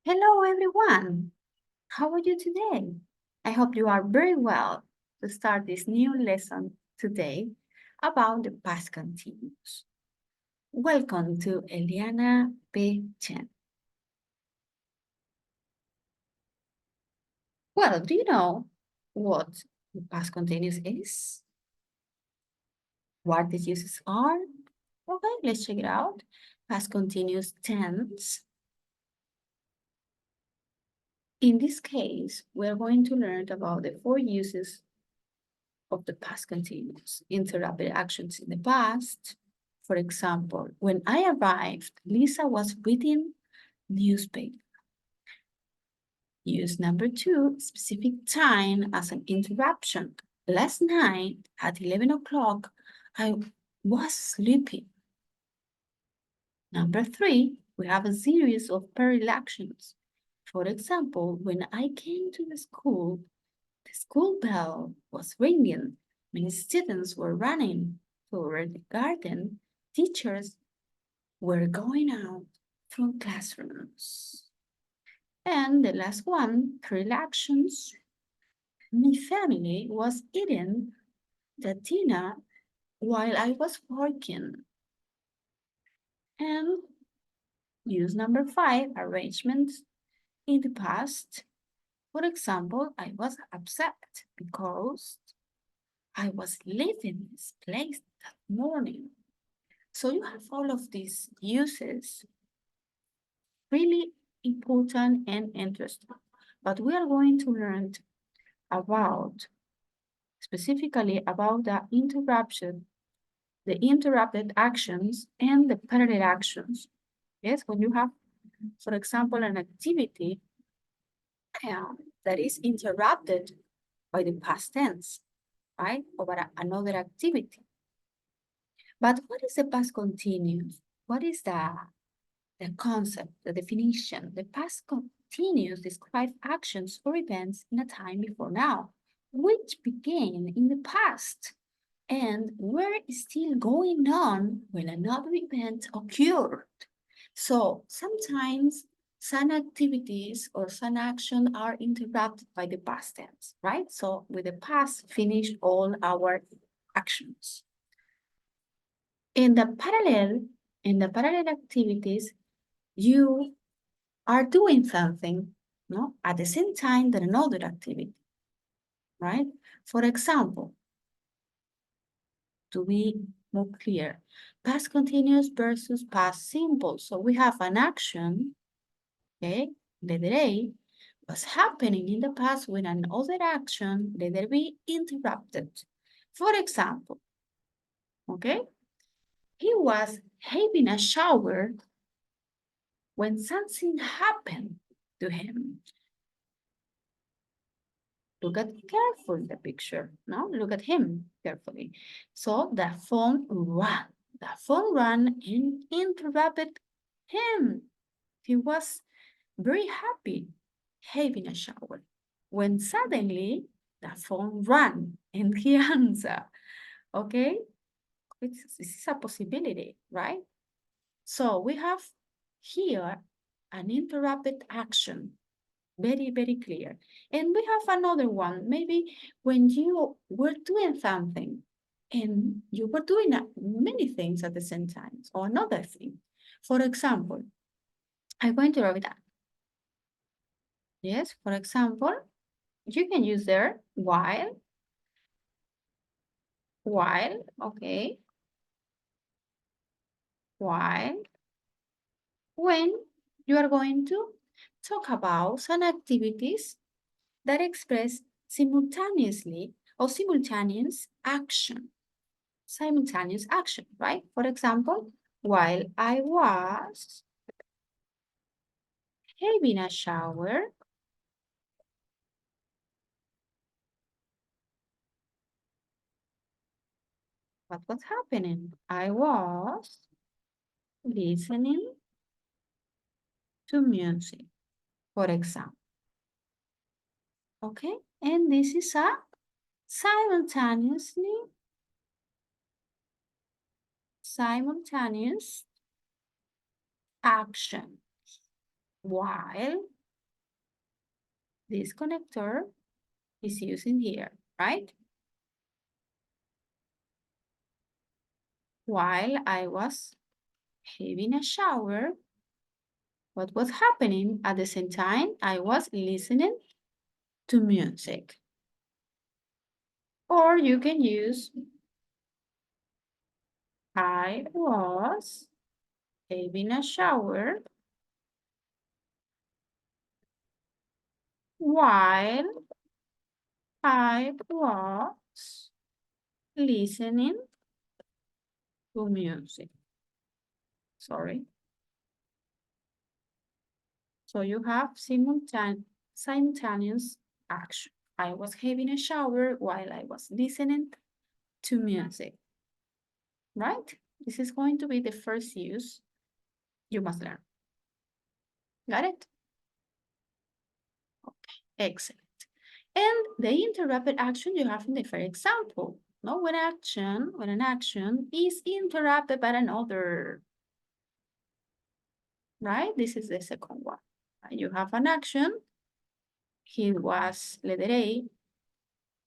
Hello, everyone. How are you today? I hope you are very well to start this new lesson today about the past continuous. Welcome to Eliana P. Chen. Well, do you know what the past continuous is? What the uses are? Okay, let's check it out. Past continuous tense. In this case, we're going to learn about the 4 uses of the past continuous. Interrupted actions in the past. For example, when I arrived, Lisa was reading newspaper. Use number 2, specific time as an interruption. Last night at 11 o'clock, I was sleeping. Number 3, we have a series of parallel actions. For example, when I came to the school bell was ringing. Many students were running toward the garden. Teachers were going out from classrooms. And the last one, actions. My family was eating the dinner while I was working. And use number 5, arrangements in the past. For example, I was upset because I was leaving this place that morning. So you have all of these uses, really important and interesting. But we are going to learn about, specifically about the interrupted actions and the parallel actions. Yes, when you have, for example, an activity that is interrupted by the past tense, right? Or by another activity. But what is the past continuous? What is the concept, the definition? The past continuous describe actions or events in a time before now, which began in the past and were still going on when another event occurred. So sometimes some activities or some action are interrupted by the past tense, right? So with the past, finish all our actions. In the parallel activities, you are doing something, no, at the same time that another activity, right? For example, to be more clear, past continuous versus past simple. So we have an action, okay, letter A, was happening in the past when another action, letter B, interrupted. For example, okay, he was having a shower when something happened to him. Look at carefully the picture, no? Look at him carefully. So the phone ran. The phone ran and interrupted him. He was very happy having a shower when suddenly the phone ran and he answered. Okay? This is a possibility, right? So we have here an interrupted action. Very, very clear. And we have another one. Maybe when you were doing something and you were doing many things at the same time, or another thing. For example, I'm going to write that. Yes, for example, you can use there while, okay, while, when you are going to talk about some activities that express simultaneously or simultaneous action. Simultaneous action, right? For example, while I was having a shower, what was happening? I was listening to music, for example. Okay, and this is a simultaneous action. While this connector is using here, right? While I was having a shower, what was happening at the same time? I was listening to music. Or you can use I was having a shower while I was listening to music. Sorry. So you have simultaneous action. I was having a shower while I was listening to music, right? This is going to be the first use you must learn. Got it? Okay, excellent. And the interrupted action you have in the first example. No, when an action is interrupted by another, right? This is the second one. You have an action. He was, letter A,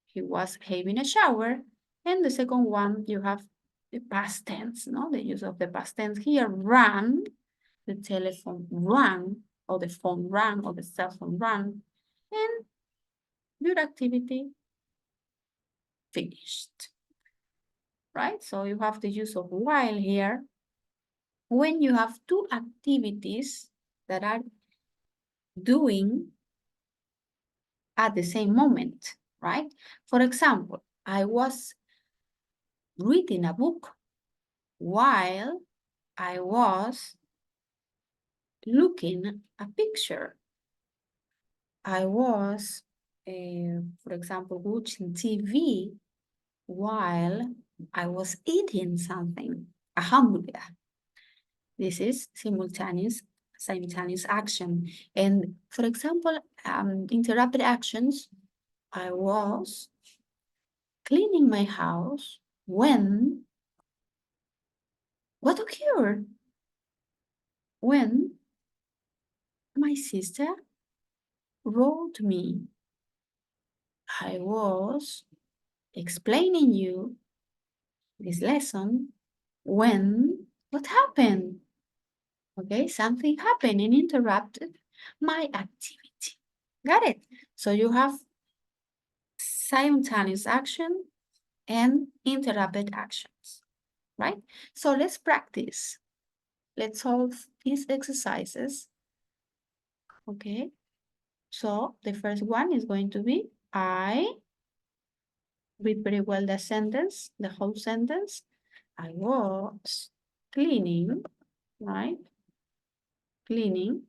he was having a shower. And the second one, you have the past tense, no? The use of the past tense here, rang, the telephone rang, or the phone rang, or the cell phone rang, and your activity finished, right? So you have the use of while here when you have two activities that are doing at the same moment, right? For example, I was reading a book while I was looking a picture. I was, for example, watching TV while I was eating something, a hamburger. This is simultaneous action. And for example, interrupted actions, I was cleaning my house when, what occurred? When my sister wrote me. I was explaining you this lesson when, what happened? Okay, something happened and interrupted my activity. Got it? So you have simultaneous action and interrupted actions, right? So let's practice. Let's solve these exercises. Okay, so the first one is going to be I. Read very well the sentence, the whole sentence. I was cleaning, right? Cleaning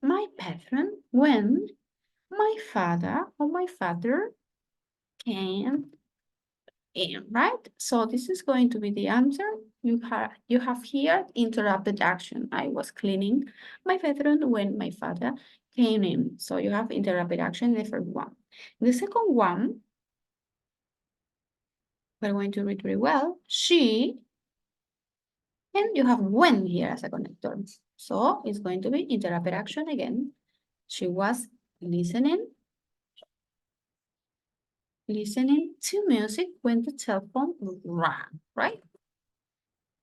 my bedroom when my father came in, right? So this is going to be the answer. You have here interrupted action. I was cleaning my bedroom when my father came in. So you have interrupted action in the first one. The second one, we're going to read very well. She, and you have when here as a connector. So it's going to be interrupted action again. She was listening to music when the telephone rang, right?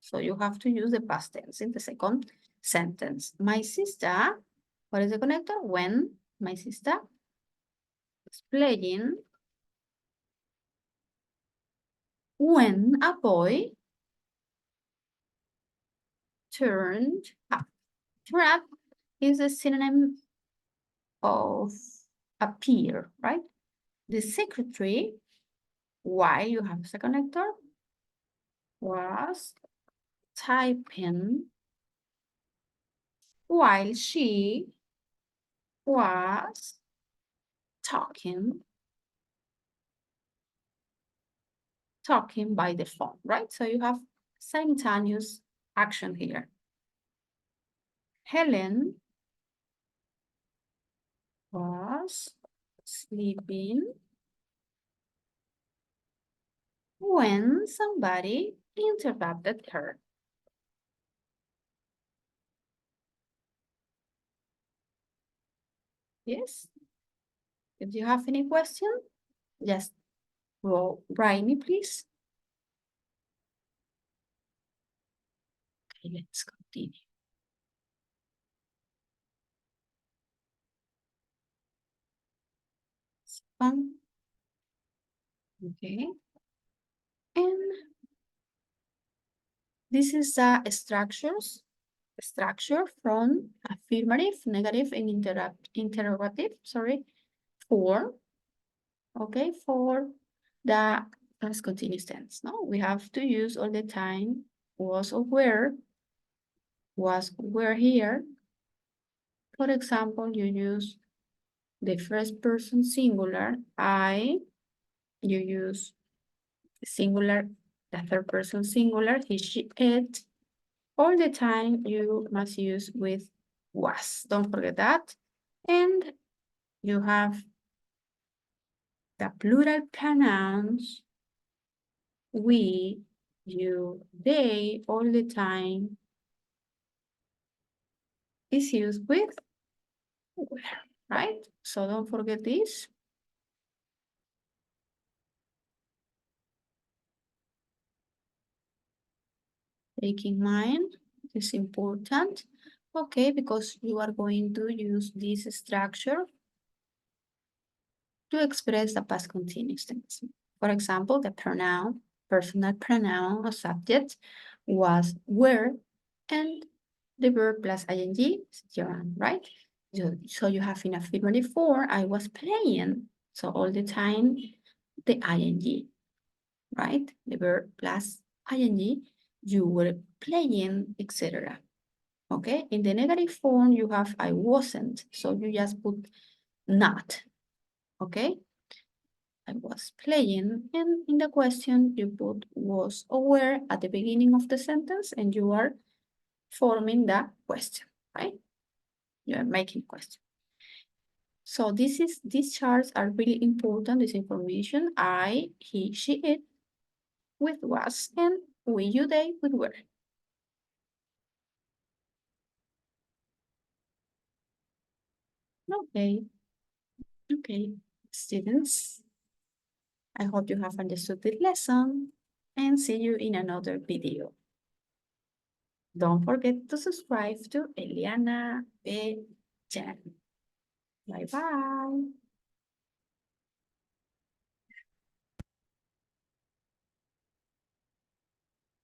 So you have to use the past tense in the second sentence. My sister, what is the connector? When my sister is playing when a boy turned up. Turn up is a synonym of appear, right? The secretary, why you have a connector, was typing while she was talking by the phone, right? So you have simultaneous action here. Helen was sleeping when somebody interrupted her. Yes? If you have any question, just write me, please. Okay, let's continue. One. Okay. And this is the structure from affirmative, negative, and interrogative, form. Okay, for the past continuous tense. No, we have to use all the time was or were here. For example, you use the first person singular, I, you use singular, the third person singular, he, she, it. All the time you must use with was. Don't forget that. And you have the plural pronouns, we, you, they, all the time is used with were, right? So don't forget this. Take in mind, it's important, okay, because you are going to use this structure to express the past continuous tense. For example, the pronoun, personal pronoun or subject was were, and the verb plus ing is gerund, right? So you have in affirmative form, I was playing. So all the time, the ing, right? The verb plus ing, you were playing, etc. Okay, in the negative form, you have I wasn't. So you just put not, okay? I was playing, and in the question you put was or were at the beginning of the sentence, and you are forming the question, right? You are making question. So these charts are really important, this information. I, he, she, it with was, and we, you, they with were. Okay, okay, students. I hope you have understood the lesson, and see you in another video. Don't forget to subscribe to Eliana B channel. Bye bye.